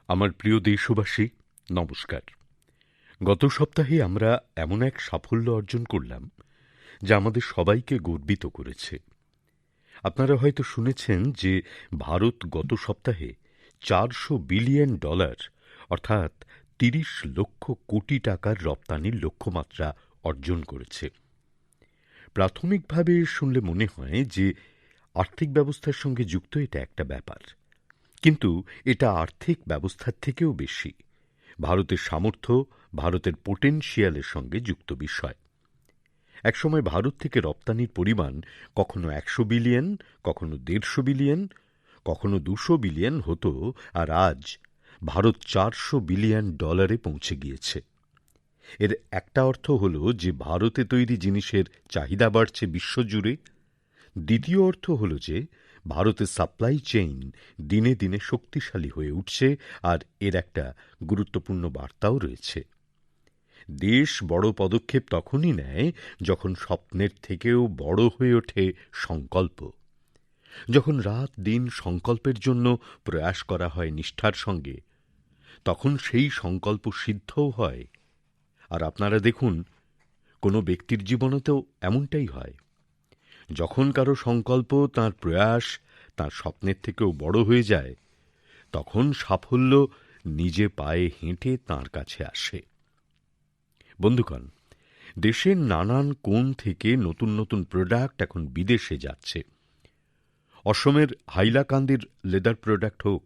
আমার প্রিয় দেশবাসী, নমস্কার। গত সপ্তাহে আমরা এমন এক সাফল্য অর্জন করলাম যা আমাদের সবাইকে গর্বিত করেছে। আপনারা হয়তো শুনেছেন যে ভারত গত সপ্তাহে $400 বিলিয়ন অর্থাৎ ৩০ লক্ষ কোটি টাকার রপ্তানির লক্ষ্যমাত্রা অর্জন করেছে। প্রাথমিকভাবে শুনলে মনে হয় যে আর্থিক ব্যবস্থার সঙ্গে যুক্ত এটা একটা ব্যাপার, কিন্তু এটা আর্থিক ব্যবস্থার থেকেও বেশি। ভারতের সামর্থ্য, ভারতের পোটেনশিয়ালের সঙ্গে যুক্ত বিষয়। একসময় ভারত থেকে রপ্তানির পরিমাণ কখনো ১০০ বিলিয়ন, কখনো ১৫০ বিলিয়ন, কখনো ২০০ বিলিয়ন হতো, আর আজ ভারত $400 বিলিয়ন পৌঁছে গিয়েছে। এর একটা অর্থ হলো যে ভারতে তৈরি জিনিসের চাহিদা বাড়ছে বিশ্বজুড়ে। দ্বিতীয় অর্থ হলো যে ভারতের সাপ্লাই চেইন দিনে দিনে শক্তিশালী হয়ে উঠছে, আর এর একটা গুরুত্বপূর্ণ বার্তাও রয়েছে। দেশ বড় পদক্ষেপ তখনই নেয় যখন স্বপ্নের থেকেও বড় হয়ে ওঠে সংকল্প। যখন রাত দিন সংকল্পের জন্য প্রয়াস করা হয় নিষ্ঠার সঙ্গে, তখন সেই সংকল্প সিদ্ধও হয়। আর আপনারা দেখুন, কোনো ব্যক্তির জীবনেতেও এমনটাই হয়। যখন কারো সংকল্প, তার প্রয়াস, তার স্বপ্নের থেকেও বড় হয়ে যায়, তখন সাফল্য নিজে পায়ে হেঁটে তাঁর কাছে আসে। বন্ধুগণ, দেশের নানান কোণ থেকে নতুন নতুন প্রোডাক্ট এখন বিদেশে যাচ্ছে। অসমের হাইলাকান্দির লেদার প্রোডাক্ট হোক,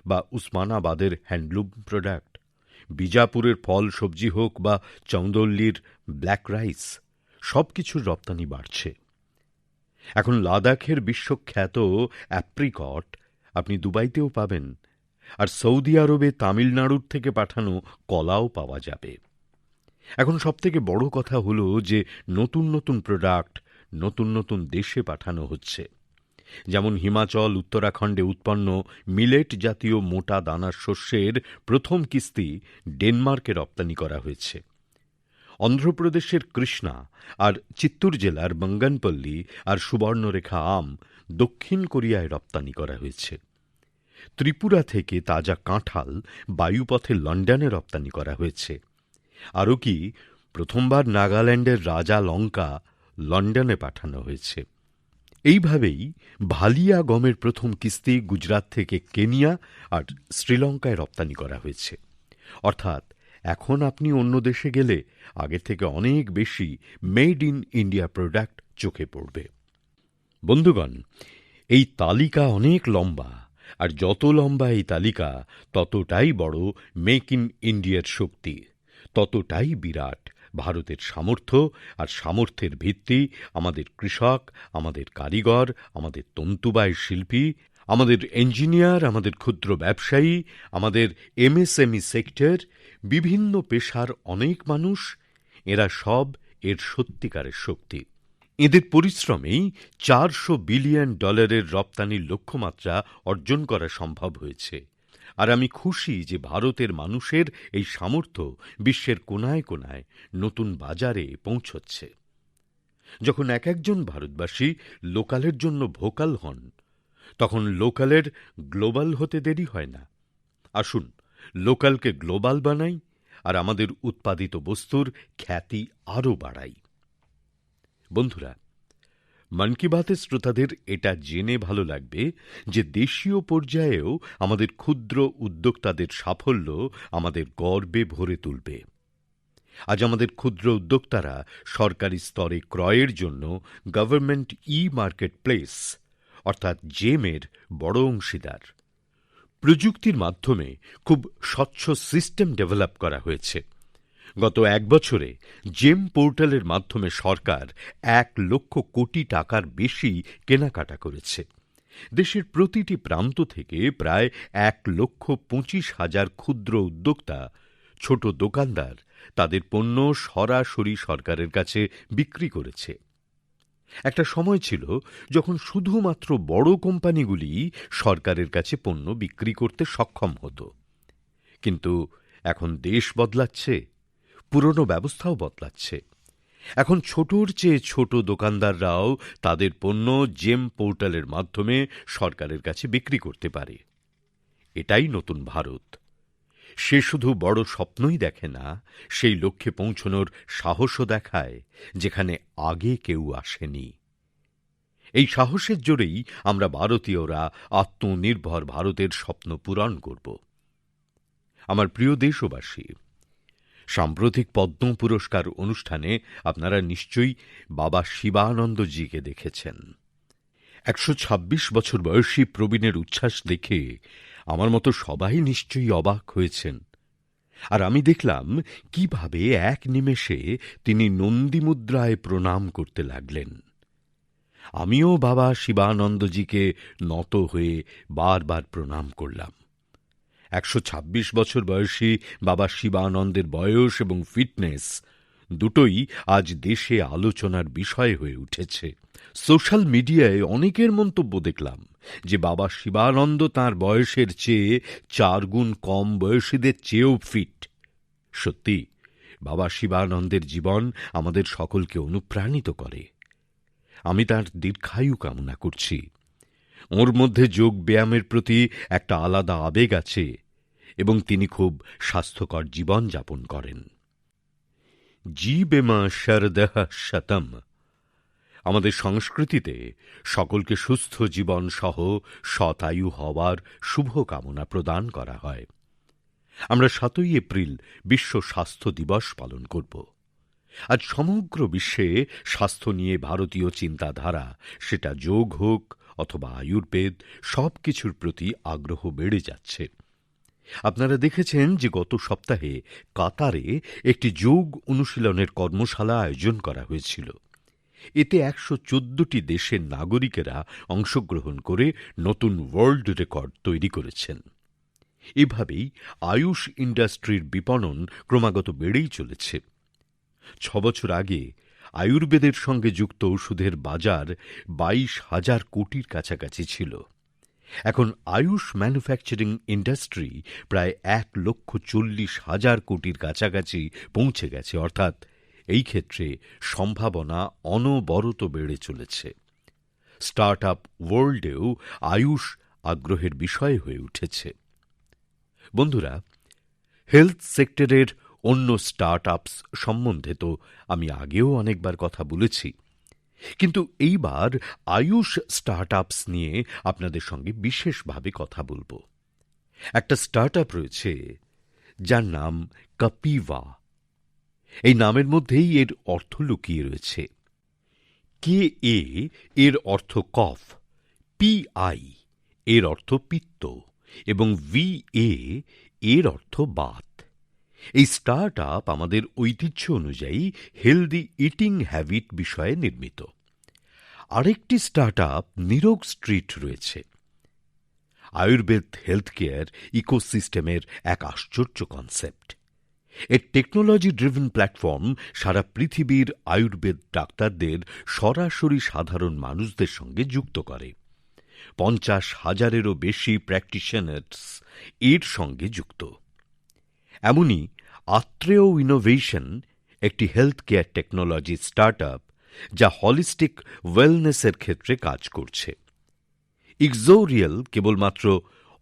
বা উসমানাবাদের হ্যান্ডলুম প্রোডাক্ট, বিজাপুরের ফল সবজি হোক, বা চন্দৌলির ব্ল্যাক রাইস, সবকিছুর রপ্তানি বাড়ছে। এখন লাদাখের বিশ্বখ্যাত অ্যাপ্রিকট আপনি দুবাইতেও পাবেন, আর সৌদি আরবে তামিলনাড়ুর থেকে পাঠানো কলাও পাওয়া যাবে। এখন সবথেকে বড় কথা হলো যে নতুন নতুন প্রোডাক্ট নতুন নতুন দেশে পাঠানো হচ্ছে। যেমন হিমাচল, উত্তরাখণ্ডে উৎপন্ন মিলেট জাতীয় মোটা দানার শস্যের প্রথম কিস্তি ডেনমার্কে রপ্তানি করা হয়েছে। অন্ধ্রপ্রদেশের কৃষ্ণা আর চিত্তুর জেলার বঙ্গনপল্লী আর সুবর্ণরেখা আম দক্ষিণ কোরিয়ায় রপ্তানি করা হয়েছে। ত্রিপুরা থেকে তাজা কাঁঠাল বায়ুপথে লন্ডনে রপ্তানি করা হয়েছে। আরও কি, প্রথমবার নাগাল্যান্ডের রাজা লঙ্কা লন্ডনে পাঠানো হয়েছে। এইভাবেই ভালিয়া গমের প্রথম কিস্তি গুজরাত থেকে কেনিয়া আর শ্রীলঙ্কায় রপ্তানি করা হয়েছে। অর্থাৎ এখন আপনি অন্য দেশে গেলে আগের থেকে অনেক বেশি মেড ইন ইন্ডিয়া প্রোডাক্ট চোখে পড়বে। বন্ধুগণ, এই তালিকা অনেক লম্বা, আর যত লম্বা এই তালিকা ততটাই বড় মেক ইন ইন্ডিয়ার শক্তি, ততটাই বিরাট ভারতের সামর্থ্য। আর সামর্থ্যের ভিত্তি আমাদের কৃষক, আমাদের কারিগর, আমাদের তন্তুবায় শিল্পী, আমাদের ইঞ্জিনিয়ার, আমাদের ক্ষুদ্র ব্যবসায়ী, আমাদের এমএসএমই সেক্টর, বিভিন্ন পেশার অনেক মানুষ। এরা সব এর সত্যিকারের শক্তি। এদের পরিশ্রমেই $400 বিলিয়ন রপ্তানির লক্ষ্যমাত্রা অর্জন করা সম্ভব হয়েছে। আর আমি খুশি যে ভারতের মানুষের এই সামর্থ্য বিশ্বের কোনায় কোনায় নতুন বাজারে পৌঁছচ্ছে। যখন এক একজন ভারতবাসী লোকালের জন্য ভোকাল হন, তখন লোকালের গ্লোবাল হতে দেরি হয় না। আসুন, লোকালকে গ্লোবাল বানাই, আর আমাদের উৎপাদিত বস্তুর খ্যাতি আরও বাড়াই। বন্ধুরা, মন কি বাতের শ্রোতাদের এটা জেনে ভালো লাগবে যে দেশীয় পর্যায়েও আমাদের ক্ষুদ্র উদ্যোক্তাদের সাফল্য আমাদের গর্বে ভরে তুলবে। আজ আমাদের ক্ষুদ্র উদ্যোক্তারা সরকারি স্তরে ক্রয়ের জন্য গভর্নমেন্ট মার্কেট প্লেস অর্থাৎ জেমের বড় অংশীদার। প্রযুক্তির মাধ্যমে খুব স্বচ্ছ সিস্টেম ডেভেলপ করা হয়েছে। গত এক বছরে জেম পোর্টালের মাধ্যমে সরকার ১,০০,০০০ কোটি টাকার বেশি কেনাকাটা করেছে। দেশের প্রতিটি প্রান্ত থেকে প্রায় ১,২৫,০০০ ক্ষুদ্র উদ্যোক্তা, ছোট দোকানদার তাদের পণ্য সরাসরি সরকারের কাছে বিক্রি করেছে। একটা সময় ছিল যখন শুধুমাত্র বড় কোম্পানিগুলি সরকারের কাছে পণ্য বিক্রি করতে সক্ষম হতো। কিন্তু এখন দেশ বদলাচ্ছে, পুরনো ব্যবস্থাও বদলাচ্ছে। এখন ছোটর চেয়ে ছোট দোকানদাররাও তাদের পণ্য জেম পোর্টালের মাধ্যমে সরকারের কাছে বিক্রি করতে পারে। এটাই নতুন ভারত। সে শুধু বড় স্বপ্নই দেখে না, সেই লক্ষ্যে পৌঁছনোর সাহসও দেখায়, যেখানে আগে কেউ আসেনি। এই সাহসের জোরেই আমরা ভারতীয়রা আত্মনির্ভর ভারতের স্বপ্ন পূরণ করব। আমার প্রিয় দেশবাসী, সাম্প্রতিক পদ্ম পুরস্কার অনুষ্ঠানে আপনারা নিশ্চয়ই বাবা শিবানন্দজিকে দেখেছেন। ১২৬ বছর বয়সী প্রবীণের উচ্ছ্বাস দেখে আমার মতো সবাই নিশ্চয়ই অবাক হয়েছেন। আর আমি দেখলাম কিভাবে এক নিমেষে তিনি নন্দী মুদ্রায় প্রণাম করতে লাগলেন। আমিও বাবা শিবানন্দজিকে নত হয়ে বারবার প্রণাম করলাম। ১২৬ বছর বয়সী বাবা শিবানন্দের বয়স এবং ফিটনেস দুটোই আজ দেশে আলোচনার বিষয় হয়ে উঠেছে। সোশ্যাল মিডিয়ায় অনেকের মন্তব্য দেখলাম যে বাবা শিবানন্দ তাঁর বয়সের চেয়ে ৪ গুণ কম বয়সীদের চেয়েও ফিট। সত্যি, বাবা শিবানন্দের জীবন আমাদের সকলকে অনুপ্রাণিত করে। আমি তাঁর দীর্ঘায়ু কামনা করছি। ওঁর মধ্যে যোগ ব্যায়ামের প্রতি একটা আলাদা আবেগ আছে এবং তিনি খুব স্বাস্থ্যকর জীবন যাপন করেন। জীবেম শরদঃ শতম। আমাদের সংস্কৃতিতে সকলকে সুস্থ জীবন সহ শতায়ু হওয়ার শুভ কামনা প্রদান করা হয়। আমরা ৭ই এপ্রিল বিশ্ব স্বাস্থ্য দিবস পালন করব। আজ সমগ্র বিশ্বে স্বাস্থ্য নিয়ে ভারতীয় চিন্তাধারা, সেটা যোগ হোক অথবা আয়ুর্বেদ, সবকিছুর প্রতি আগ্রহ বেড়ে যাচ্ছে। আপনারা দেখেছেন যে গত সপ্তাহে কাতারে একটি যোগ অনুশীলনের কর্মশালা আয়োজন করা হয়েছিল। এতে ১১৪টি দেশের নাগরিকেরা অংশগ্রহণ করে নতুন ওয়ার্ল্ড রেকর্ড তৈরি করেছেন। এভাবেই আয়ুষ ইন্ডাস্ট্রির বিপণন ক্রমাগত বেড়েই চলেছে। ৬ বছর আগে আয়ুর্বেদের সঙ্গে যুক্ত ওষুধের বাজার ২২,০০০ কোটির কাছাকাছি ছিল। এখন আয়ুষ ম্যানুফ্যাকচারিং ইন্ডাস্ট্রি প্রায় ১,৪০,০০০ কোটির কাছাকাছি পৌঁছে গেছে, অর্থাৎ এই ক্ষেত্রে সম্ভাবনা অনবরত বেড়ে চলেছে। স্টার্ট আপ ওয়ার্ল্ডেও আয়ুষ আগ্রহের বিষয় হয়ে উঠেছে। বন্ধুরা, হেলথ সেক্টরের অন্য স্টার্ট আপস সম্বন্ধে তো আমি আগেও অনেকবার কথা বলেছি, কিন্তু এইবার আয়ুষ স্টার্ট আপস নিয়ে আপনাদের সঙ্গে বিশেষভাবে কথা বলবো। একটা স্টার্ট আপ রয়েছে যার নাম কাপিভা। এই নামের মধ্যেই এর অর্থ লুকিয়ে রয়েছে। কে এ এর অর্থ কফ, পি আই এর অর্থ পিত্ত এবং ভি এ এর অর্থ বাত। এই স্টার্ট আপ আমাদের ঐতিহ্য অনুযায়ী হেলদি ইটিং হ্যাবিট বিষয়ে নির্মিত। আরেকটি স্টার্ট আপ নিরোগ স্ট্রিট রয়েছে। আয়ুর্বেদ হেলথ কেয়ার ইকোসিস্টেমের এক আশ্চর্য কনসেপ্ট। এর টেকনোলজি ড্রিভেন প্ল্যাটফর্ম সারা পৃথিবীর আয়ুর্বেদ ডাক্তারদের সরাসরি সাধারণ মানুষদের সঙ্গে যুক্ত করে। ৫০,০০০-এরও বেশি প্র্যাকটিশনার্স এর সঙ্গে যুক্ত। এমনই আত্রেয় ইনোভেশন একটি health care technology start up, যা হলিস্টিক ওয়েলনেসের ক্ষেত্রে কাজ করছে। ইক্সোরিয়েল কেবলমাত্র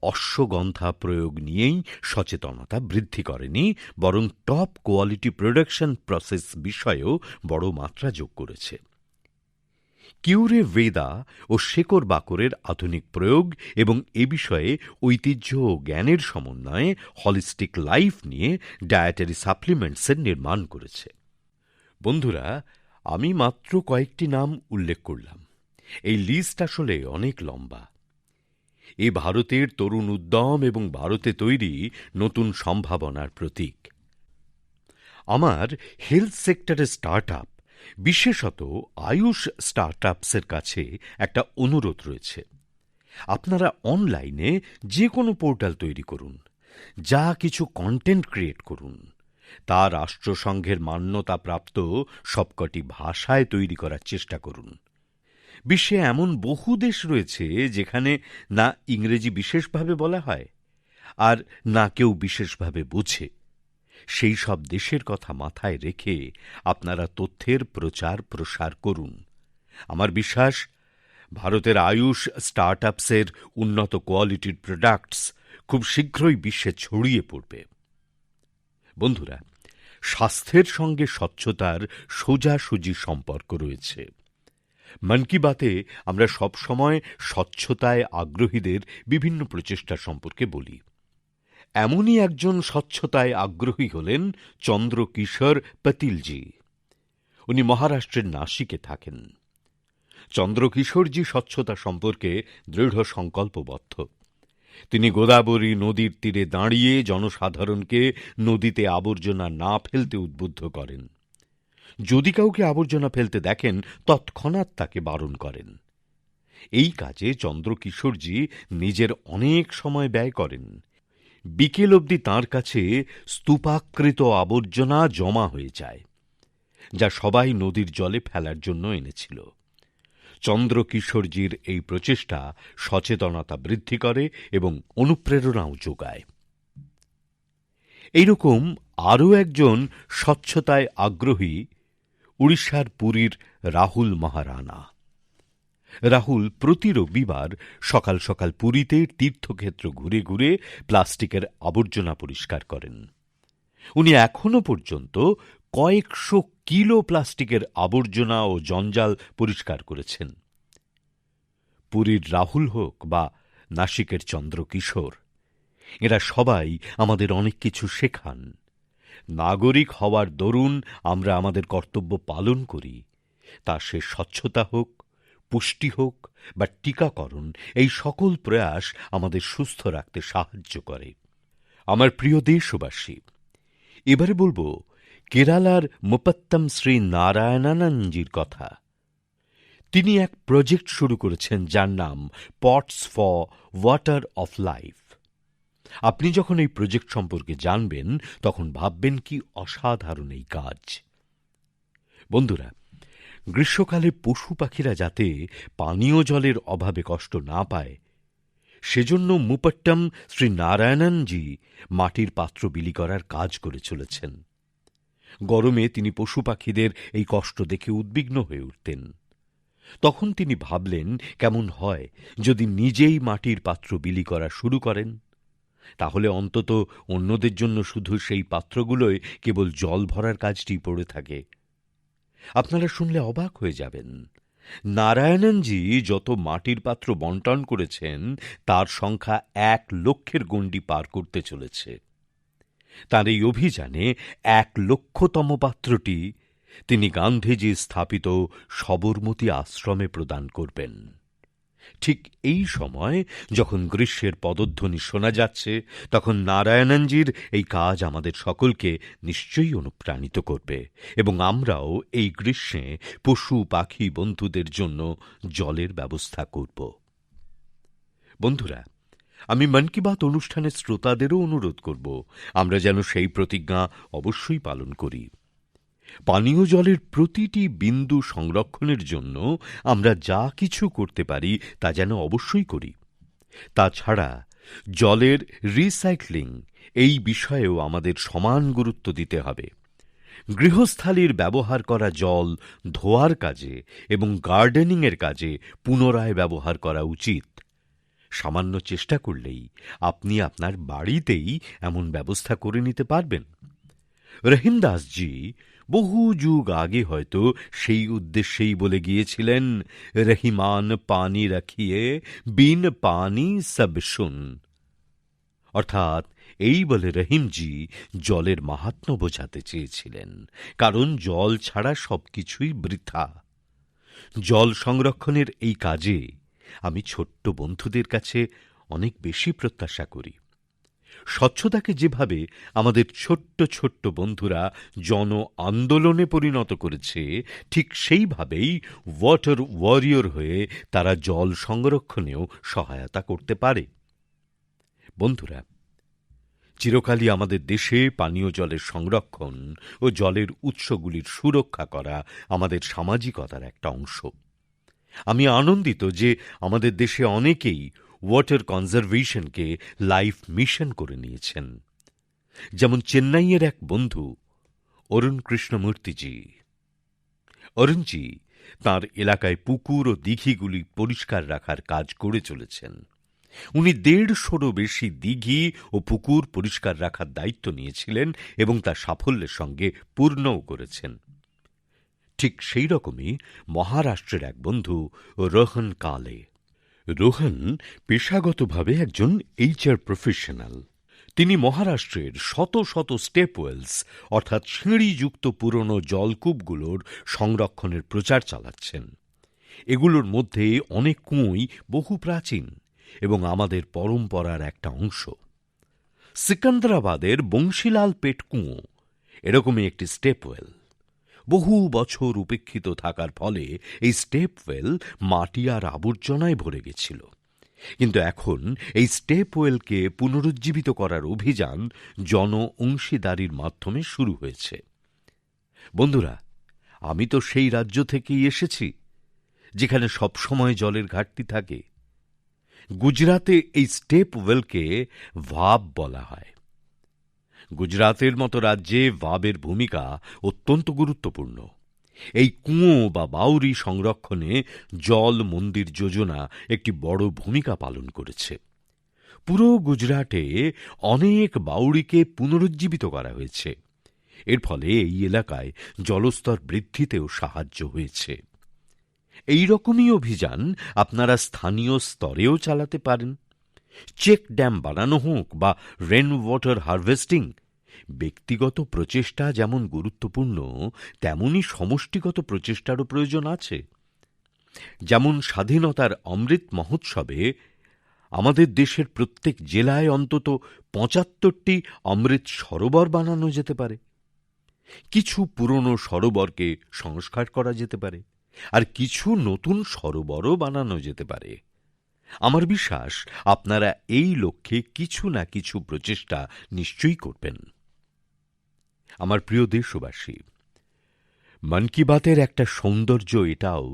অশ্বগন্ধা প্রয়োগ নিয়েই সচেতনতা বৃদ্ধি করেনি, বরং টপ কোয়ালিটি প্রোডাকশন প্রসেস বিষয়েও বড় মাত্রা যোগ করেছে। কিউরে ভেদা ও শেকড় বাকড়ের আধুনিক প্রয়োগ এবং এ বিষয়ে ঐতিহ্য ও জ্ঞানের সমন্বয়ে হলিস্টিক লাইফ নিয়ে ডায়েটারি সাপ্লিমেন্টসের নির্মাণ করেছে। বন্ধুরা, আমি মাত্র কয়েকটি নাম উল্লেখ করলাম। এই লিস্ট আসলে অনেক লম্বা। এ ভারতের তরুণ উদ্যম এবং ভারতে তৈরি নতুন সম্ভাবনার প্রতীক। আমার হেলথ সেক্টরের স্টার্ট আপ, বিশেষত আয়ুষ স্টার্ট আপসের কাছে একটা অনুরোধ রয়েছে। আপনারা অনলাইনে যে কোনো পোর্টাল তৈরি করুন, যা কিছু কন্টেন্ট ক্রিয়েট করুন, তা রাষ্ট্রসংঘের মান্যতাপ্রাপ্ত সবকটি ভাষায় তৈরি করার চেষ্টা করুন। বিশ্বে এমন বহু দেশ রয়েছে যেখানে না ইংরেজি বিশেষভাবে বলা হয় আর না কেউ বিশেষভাবে বোঝে। সেই সব দেশের কথা মাথায় রেখে আপনারা তথ্যের প্রচার প্রসার করুন। আমার বিশ্বাস, ভারতের আয়ুষ স্টার্টআপসের উন্নত কোয়ালিটির প্রোডাক্টস খুব শীঘ্রই বিশ্বে ছড়িয়ে পড়বে। বন্ধুরা, স্বাস্থ্যের সঙ্গে স্বচ্ছতার সোজাসুজি সম্পর্ক রয়েছে। মন কি বাতে আমরা সবসময় স্বচ্ছতায় আগ্রহীদের বিভিন্ন প্রচেষ্টা সম্পর্কে বলি। এমনই একজন স্বচ্ছতায় আগ্রহী হলেন চন্দ্রকিশোর পাতিলজি। উনি মহারাষ্ট্রের নাসিকে থাকেন। চন্দ্রকিশোরজি স্বচ্ছতা সম্পর্কে দৃঢ় সংকল্পবদ্ধ। তিনি গোদাবরী নদীর তীরে দাঁড়িয়ে জনসাধারণকে নদীতে আবর্জনা না ফেলতে উদ্বুদ্ধ করেন। যদি কাউকে আবর্জনা ফেলতে দেখেন তৎক্ষণাৎ তাকে বারণ করেন। এই কাজে চন্দ্রকিশোরজি নিজের অনেক সময় ব্যয় করেন। বিকেল অবধি তাঁর কাছে স্তূপাকৃত আবর্জনা জমা হয়ে যায়, যা সবাই নদীর জলে ফেলার জন্য এনেছিল। চন্দ্রকিশোরজির এই প্রচেষ্টা সচেতনতা বৃদ্ধি করে এবং অনুপ্রেরণাও যোগায়। এইরকম আরও একজন স্বচ্ছতায় আগ্রহী উড়িষ্যার পুরীর রাহুল মহারানা। রাহুল প্রতি রবিবার সকাল সকাল পুরীতে তীর্থক্ষেত্র ঘুরে ঘুরে প্লাস্টিকের আবর্জনা পরিষ্কার করেন। উনি এখনো পর্যন্ত কয়েকশো কিলো প্লাস্টিকের আবর্জনা ও জঞ্জাল পরিষ্কার করেছেন। পুরীর রাহুল হোক বা নাসিকের চন্দ্রকিশোর, এরা সবাই আমাদের অনেক কিছু শেখান। নাগরিক হওয়ার দরুন আমরা আমাদের কর্তব্য পালন করি, তা সে স্বচ্ছতা হোক, পুষ্টি হোক বা টিকাকরণ, এই সকল প্রয়াস আমাদের সুস্থ রাখতে সাহায্য করে। আমার প্রিয় দেশবাসী, এবারে বলবো কেরালার মুপত্তম শ্রী নারায়ণানন্দজির কথা। তিনি এক প্রজেক্ট শুরু করেছেন যার নাম pots for water of life. আপনি যখন এই প্রজেক্ট সম্পর্কে জানবেন তখন ভাববেন কি অসাধারণ এই কাজ। বন্ধুরা, গ্রীষ্মকালে পশু পাখিরা যাতে পানীয় জলের অভাবে কষ্ট না পায়, সেজন্য মুপট্টম শ্রী নারায়ণনজি মাটির পাত্র বিলি করার কাজ করে চলেছেন। গরমে তিনি পশু পাখিদের এই কষ্ট দেখে উদ্বিগ্ন হয়ে উঠতেন। তখন তিনি ভাবলেন, কেমন হয় যদি নিজেই মাটির পাত্র বিলি করা শুরু করেন। তাহলে অন্তত অন্যদের জন্য শুধু সেই পাত্রগুলোয় কেবল জল ভরার কাজটি পড়ে থাকে। আপনারা শুনলে অবাক হয়ে যাবেন, নারায়ণনজি যত মাটির পাত্র বণ্টন করেছেন তার সংখ্যা ১ লক্ষের গণ্ডি পার করতে চলেছে। তার এই অভিযানে ১ লক্ষতম পাত্রটি তিনি গান্ধীজি স্থাপিত সবরমতী আশ্রমে প্রদান করবেন। ঠিক এই সময় যখন গ্রীষ্মের পদধ্বনি শোনা যাচ্ছে, তখন নারায়ণনজির এই কাজ আমাদের সকলকে নিশ্চয়ই অনুপ্রাণিত করবে এবং আমরাও এই গ্রীষ্মে পশু পাখি বন্ধুদের জন্য জলের ব্যবস্থা করব। বন্ধুরা, আমি মন কি বাত অনুষ্ঠানের শ্রোতাদেরও অনুরোধ করব, আমরা যেন সেই প্রতিজ্ঞা অবশ্যই পালন করি। পানীয় জলের প্রতিটি বিন্দু সংরক্ষণের জন্য আমরা যা কিছু করতে পারি তা যেন অবশ্যই করি। তাছাড়া জলের রিসাইক্লিং, এই বিষয়েও আমাদের সমান গুরুত্ব দিতে হবে। গৃহস্থালির ব্যবহার করা জল ধোয়ার কাজে এবং গার্ডেনিংয়ের কাজে পুনরায় ব্যবহার করা উচিত। সামান্য চেষ্টা করলেই আপনি আপনার বাড়িতেই এমন ব্যবস্থা করে নিতে পারবেন। রহিমদাসজি বহু যুগ আগে হয়তো সেই উদ্দেশ্যেই বলে গিয়েছিলেন, রহিমান পানি রাখিয়ে বিন পানি সব শুন। অর্থাৎ এই বলে রহিমজি জলের মাহাত্ম্য বোঝাতে চেয়েছিলেন, কারণ জল ছাড়া সবকিছুই বৃথা। জল সংরক্ষণের এই কাজে আমি ছোট্ট বন্ধুদের কাছে অনেক বেশি প্রত্যাশা করি। স্বচ্ছতাকে যেভাবে আমাদের ছোট্ট ছোট্ট বন্ধুরা জন আন্দোলনে পরিণত করেছে, ঠিক সেইভাবেই ওয়াটার ওয়ারিয়র হয়ে তারা জল সংরক্ষণেও সহায়তা করতে পারে। বন্ধুরা, চিরকালই আমাদের দেশে পানীয় জলের সংরক্ষণ ও জলের উৎসগুলির সুরক্ষা করা আমাদের সামাজিকতার একটা অংশ। আমি আনন্দিত যে আমাদের দেশে অনেকেই ওয়াটার কনজারভেশনকে লাইফ মিশন করে নিয়েছেন। যেমন চেন্নাইয়ের এক বন্ধু অরুণ কৃষ্ণমূর্তিজি। অরুণজি তাঁর এলাকায় পুকুর ও দিঘিগুলি পরিষ্কার রাখার কাজ করে চলেছেন। উনি ১৫০রও বেশি দিঘি ও পুকুর পরিষ্কার রাখার দায়িত্ব নিয়েছিলেন এবং তা সাফল্যের সঙ্গে পূর্ণও করেছেন। ঠিক সেই রকমই মহারাষ্ট্রের এক বন্ধু রোহন কালে। রোহন পেশাগতভাবে একজন এইচআর প্রফেশনাল। তিনি মহারাষ্ট্রের শত শত স্টেপ ওয়েলস অর্থাৎ সিঁড়িযুক্ত পুরনো জলকূপগুলোর সংরক্ষণের প্রচার চালাচ্ছেন। এগুলোর মধ্যে অনেক কুঁয়োই বহু প্রাচীন এবং আমাদের পরম্পরার একটা অংশ। সিকান্দ্রাবাদের বংশীলাল পেট কুঁয়ো এরকমই একটি স্টেপ ওয়েল। বহু বছর উপেক্ষিত থাকার ফলে এই স্টেপ ওয়েল মাটি আর আবর্জনায় ভরে গেছিল। কিন্তু এখন এই স্টেপ ওয়েলকে পুনরুজ্জীবিত করার অভিযান জন অংশীদারির মাধ্যমে শুরু হয়েছে। বন্ধুরা, আমি তো সেই রাজ্য থেকেই এসেছি যেখানে সবসময় জলের ঘাটতি থাকে। গুজরাতে এই স্টেপ ওয়েলকে ভাব বলা হয়। গুজরাতের মতো রাজ্যে ভাবের ভূমিকা অত্যন্ত গুরুত্বপূর্ণ। এই কুঁয়ো বা বাউরি সংরক্ষণে জল মন্দির যোজনা একটি বড় ভূমিকা পালন করেছে। পুরো গুজরাটে অনেক বাউড়িকে পুনরুজ্জীবিত করা হয়েছে। এর ফলে এই এলাকায় জলস্তর বৃদ্ধিতেও সাহায্য হয়েছে। এই রকমই অভিযান আপনারা স্থানীয় স্তরেও চালাতে পারেন। চেক ড্যাম বানানো হোক বা রেন ওয়াটার হারভেস্টিং, ব্যক্তিগত প্রচেষ্টা যেমন গুরুত্বপূর্ণ তেমনি সমষ্টিগত প্রচেষ্টারও প্রয়োজন আছে। যেমন স্বাধীনতার অমৃত মহোৎসবে আমাদের দেশের প্রত্যেক জেলায় অন্তত ৭৫টি অমৃত সরোবর বানানো যেতে পারে। কিছু পুরনো সরোবরকে সংস্কার করা যেতে পারে, আর কিছু নতুন সরোবরও বানানো যেতে পারে। আমার বিশ্বাস আপনারা এই লক্ষ্যে কিছু না কিছু প্রচেষ্টা নিশ্চয়ই করবেন। আমার প্রিয় দেশবাসী, মন কি বাতের একটা সৌন্দর্য এটাও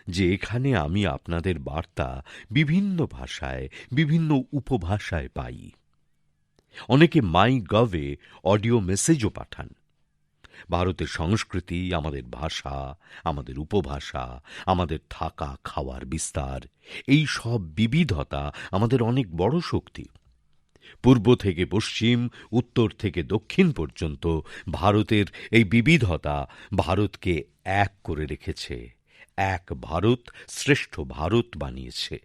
যে এখানে আমি আপনাদের বার্তা বিভিন্ন ভাষায়, বিভিন্ন উপভাষায় পাই। অনেকে মাইগভে অডিও মেসেজও পাঠান। ভারতের সংস্কৃতি, আমাদের ভাষা, আমাদের উপভাষা, আমাদের থাকা খাওয়ার বিস্তার, এই সব বিবিধতা আমাদের অনেক বড় শক্তি। পূর্ব থেকে পশ্চিম, উত্তর থেকে দক্ষিণ পর্যন্ত ভারতের এই বিবিধতা ভারতকে এক করে রেখেছে, এক ভারত শ্রেষ্ঠ ভারত বানিয়েছে।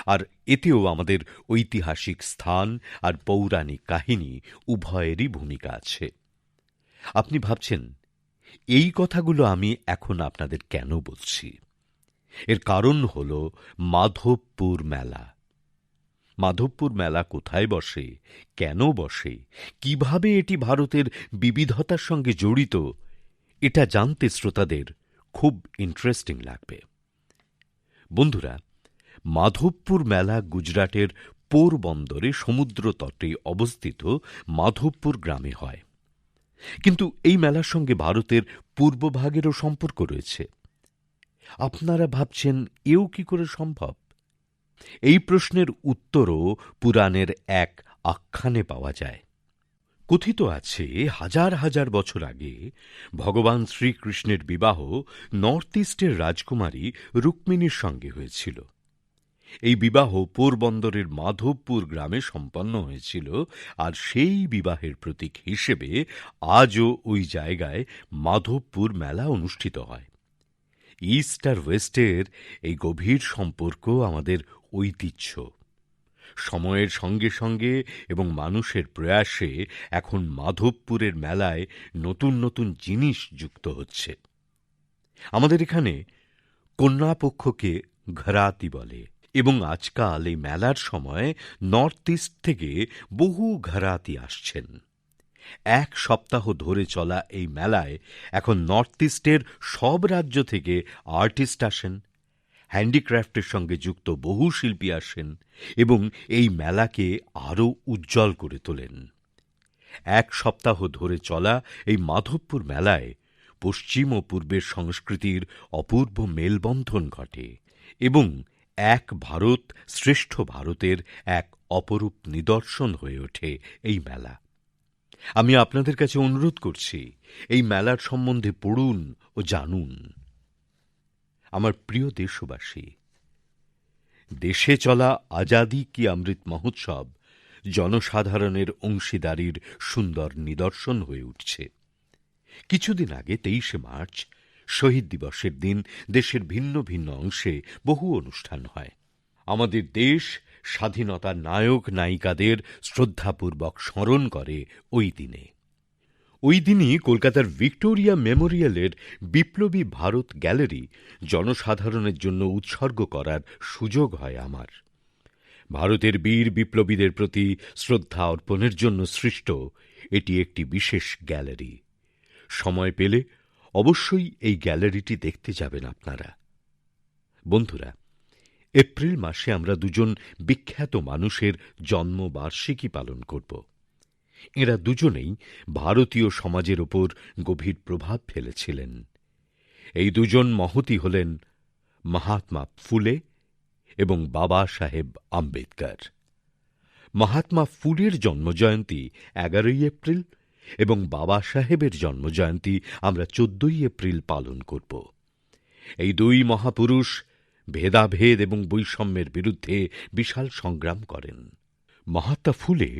আর এতেও আমাদের ঐতিহাসিক স্থান আর পৌরাণিক কাহিনী উভয়েরই ভূমিকা আছে। আপনি ভাবছেন এই কথাগুলো আমি এখন আপনাদের কেন বলছি? এর কারণ হল মাধবপুর মেলা। মাধবপুর মেলা কোথায় বসে, কেন বসে, কিভাবে এটি ভারতের বিবিধতার সঙ্গে জড়িত, এটা জানতে শ্রোতাদের খুব ইন্টারেস্টিং লাগবে। বন্ধুরা, মাধবপুর মেলা গুজরাটের পোরবন্দরে সমুদ্র তটে অবস্থিত মাধবপুর গ্রামে হয়। কিন্তু এই মেলার সঙ্গে ভারতের পূর্বভাগেরও সম্পর্ক রয়েছে। আপনারা ভাবছেন এও কি করে সম্ভব? এই প্রশ্নের উত্তরও পুরাণের এক আখ্যানে পাওয়া যায়। কথিত আছে হাজার হাজার বছর আগে ভগবান শ্রীকৃষ্ণের বিবাহ নর্থ ইস্টের রাজকুমারী রুক্মিণীর সঙ্গে হয়েছিল। এই বিবাহ পোরবন্দরের মাধবপুর গ্রামে সম্পন্ন হয়েছিল, আর সেই বিবাহের প্রতীক হিসেবে আজও ওই জায়গায় মাধবপুর মেলা অনুষ্ঠিত হয়। ইস্ট আর ওয়েস্টের এই গভীর সম্পর্ক আমাদের ঐতিহ্য। সময়ের সঙ্গে সঙ্গে এবং মানুষের প্রয়াসে এখন মাধবপুরের মেলায় নতুন নতুন জিনিস যুক্ত হচ্ছে। আমাদের এখানে কন্যাপক্ষকে ঘরাতি বলে, এবং আজকাল এই মেলার সময় নর্থ ইস্ট থেকে বহু ঘরাতি আসছেন। এক সপ্তাহ ধরে চলা এই মেলায় এখন নর্থ ইস্টের সব রাজ্য থেকে আর্টিস্ট আসেন, হ্যান্ডিক্রাফটের সঙ্গে যুক্ত বহু শিল্পী আসেন এবং এই মেলাকে আরও উজ্জ্বল করে তোলেন। এক সপ্তাহ ধরে চলা এই মাধবপুর মেলায় পশ্চিম ও পূর্বের সংস্কৃতির অপূর্ব মেলবন্ধন ঘটে এবং এক ভারত শ্রেষ্ঠ ভারতের এক অপরূপ নিদর্শন হয়ে ওঠে এই মেলা। আমি আপনাদের কাছে অনুরোধ করছি, এই মেলার সম্বন্ধে পড়ুন ও জানুন। আমার প্রিয় দেশবাসী, দেশে চলা আজাদী কি অমৃত মহোৎসব জনসাধারণের অংশীদারির সুন্দর নিদর্শন হয়ে উঠছে। কিছুদিন আগে ২৩শে মার্চ শহীদ দিবসের দিন দেশের ভিন্ন ভিন্ন অংশে বহু অনুষ্ঠান হয়। আমাদের দেশ স্বাধীনতার নায়ক নায়িকাদের শ্রদ্ধাপূর্বক স্মরণ করে ওই দিনে। ওই দিনই কলকাতার ভিক্টোরিয়া মেমোরিয়ালের বিপ্লবী ভারত গ্যালারি জনসাধারণের জন্য উৎসর্গ করার সুযোগ হয় আমার। ভারতের বীর বিপ্লবীদের প্রতি শ্রদ্ধা অর্পণের জন্য সৃষ্ট এটি একটি বিশেষ গ্যালারি। সময় পেলে অবশ্যই এই গ্যালারিটি দেখতে যাবেন আপনারা। বন্ধুরা, এপ্রিল মাসে আমরা দুজন বিখ্যাত মানুষের জন্মবার্ষিকী পালন করব। এঁরা দুজনেই ভারতীয় সমাজের ওপর গভীর প্রভাব ফেলেছিলেন। এই দুজন মহতী হলেন মহাত্মা ফুলে এবং বাবা সাহেব আম্বেদকর। মহাত্মা ফুলের জন্মজয়ন্তী ১১ই এপ্রিল এবং বাবা সাহেবের জন্মজয়ন্তী আমরা ১৪ই এপ্রিল পালন করব। এই দুই মহাপুরুষ ভেদাভেদ এবং বৈষম্যের বিরুদ্ধে বিশাল সংগ্রাম করেন। মহাত্মা ফুলে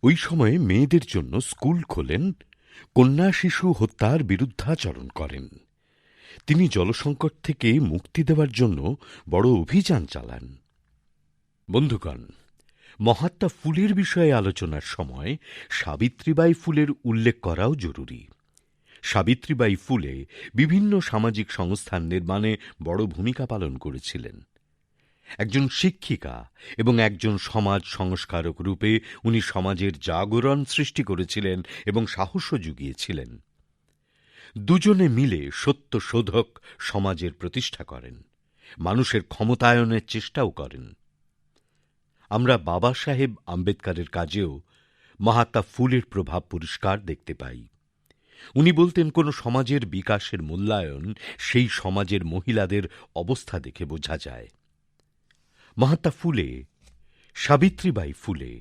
ওই সময়ে মেয়েদের জন্য স্কুল খোলেন, কন্যা শিশু হত্যার বিরুদ্ধাচরণ করেন। তিনি জলসংকট থেকে মুক্তি দেওয়ার জন্য বড় অভিযান চালান। বন্ধুগণ, মহাত্মা ফুলের বিষয়ে আলোচনার সময় সাবিত্রীবাই ফুলের উল্লেখ করাও জরুরি। সাবিত্রীবাই ফুলে বিভিন্ন সামাজিক সংস্থান নির্মাণে বড় ভূমিকা পালন করেছিলেন। একজন শিক্ষিকা এবং একজন সমাজ সংস্কারক রূপে উনি সমাজের জাগরণ সৃষ্টি করেছিলেন এবং সাহসও জুগিয়েছিলেন। দুজনে মিলে সত্যশোধক সমাজের প্রতিষ্ঠা করেন, মানুষের ক্ষমতায়নের চেষ্টাও করেন। আমরা বাবা সাহেব আম্বেদকরের কাজেও মহাত্মা ফুলের প্রভাব পরিষ্কার দেখতে পাই। উনি বলতেন, কোনো সমাজের বিকাশের মূল্যায়ন সেই সমাজের মহিলাদের অবস্থা দেখে বোঝা যায়। মহাত্মা ফুলে, সাবিত্রীবাই ফুলে,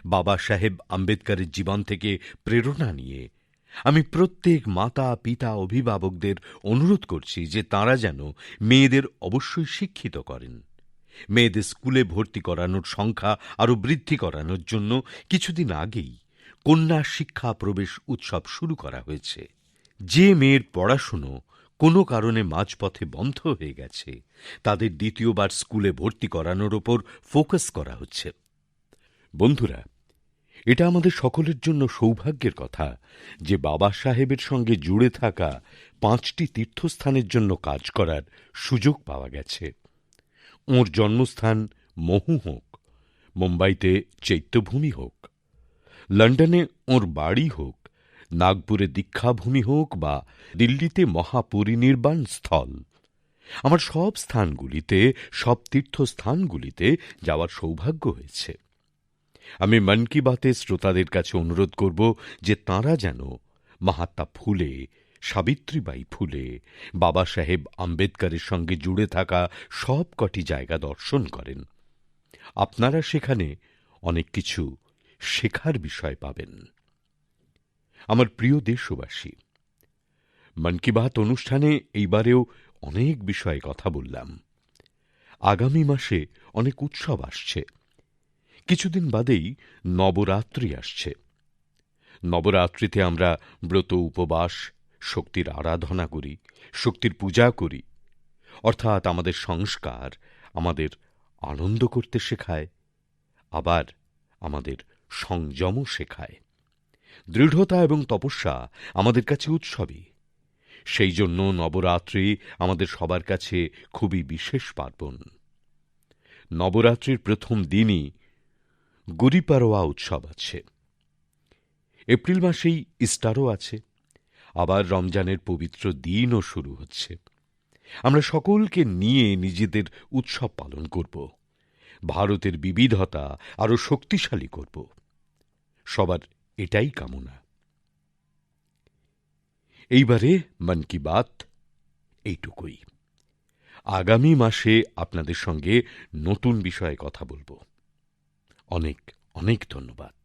বাবা সাহেব আম্বেদকরের জীবন থেকে প্রেরণা নিয়ে আমি প্রত্যেক মাতা পিতা অভিভাবকদের অনুরোধ করছি যে তাঁরা যেন মেয়েদের অবশ্যই শিক্ষিত করেন। মেয়েদের স্কুলে ভর্তি করানোর সংখ্যা আরও বৃদ্ধি করানোর জন্য কিছুদিন আগেই কন্যা শিক্ষা প্রবেশ উৎসব শুরু করা হয়েছে। যে মেয়ের পড়াশুনো কোনো কারণে মাঝপথে বন্ধ হয়ে গেছে, তাদের দ্বিতীয়বার স্কুলে ভর্তি করানোর ওপর ফোকাস করা হচ্ছে। বন্ধুরা, এটা আমাদের সকলের জন্য সৌভাগ্যের কথা যে বাবা সাহেবের সঙ্গে জুড়ে থাকা ৫টি তীর্থস্থানের জন্য কাজ করার সুযোগ পাওয়া গেছে। ওঁর জন্মস্থান মহু হোক, মুম্বাইতে চৈত্যভূমি হোক, লন্ডনে ওঁর বাড়ি হোক, নাগপুরে দীক্ষাভূমি হোক বা দিল্লিতে মহাপরিনির্বাণ স্থল, আমার সব স্থানগুলিতে, সব তীর্থস্থানগুলিতে যাওয়ার সৌভাগ্য হয়েছে। আমি মন কি বাতের শ্রোতাদের কাছে অনুরোধ করব যে তাঁরা যেন মহাত্মা ফুলে, সাবিত্রীবাই ফুলে, বাবা সাহেব আম্বেদকরের সঙ্গে জুড়ে থাকা সব কটি জায়গা দর্শন করেন। আপনারা সেখানে অনেক কিছু শেখার বিষয় পাবেন। আমার প্রিয় দেশবাসী, মন কি বাত অনুষ্ঠানে এইবারেও অনেক বিষয়ে কথা বললাম। আগামী মাসে অনেক উৎসব আসছে। কিছুদিন বাদেই নবরাত্রি আসছে। নবরাত্রিতে আমরা ব্রত উপবাস, শক্তির আরাধনা করি, শক্তির পূজা করি। অর্থাৎ আমাদের সংস্কার আমাদের আনন্দ করতে শেখায়, আবার আমাদের সংযমও শেখায়। দৃঢ়তা এবং তপস্যা আমাদের কাছে উৎসবই। সেই জন্য নবরাত্রি আমাদের সবার কাছে খুবই বিশেষ পার্বণ। নবরাত্রির প্রথম দিনই গুড়ি পাড়ওয়া উৎসব আছে। এপ্রিল মাসেই ইস্টারও আছে। আবার রমজানের পবিত্র দিনও শুরু হচ্ছে। আমরা সকলকে নিয়ে নিজেদের উৎসব পালন করব, ভারতের বিবিধতা আরো শক্তিশালী করব। সবার এটাই কামনা। এইবারে মন কি বাত এইটুকুই। আগামী মাসে আপনাদের সঙ্গে নতুন বিষয়ে কথা বলবো। অনেক অনেক ধন্যবাদ।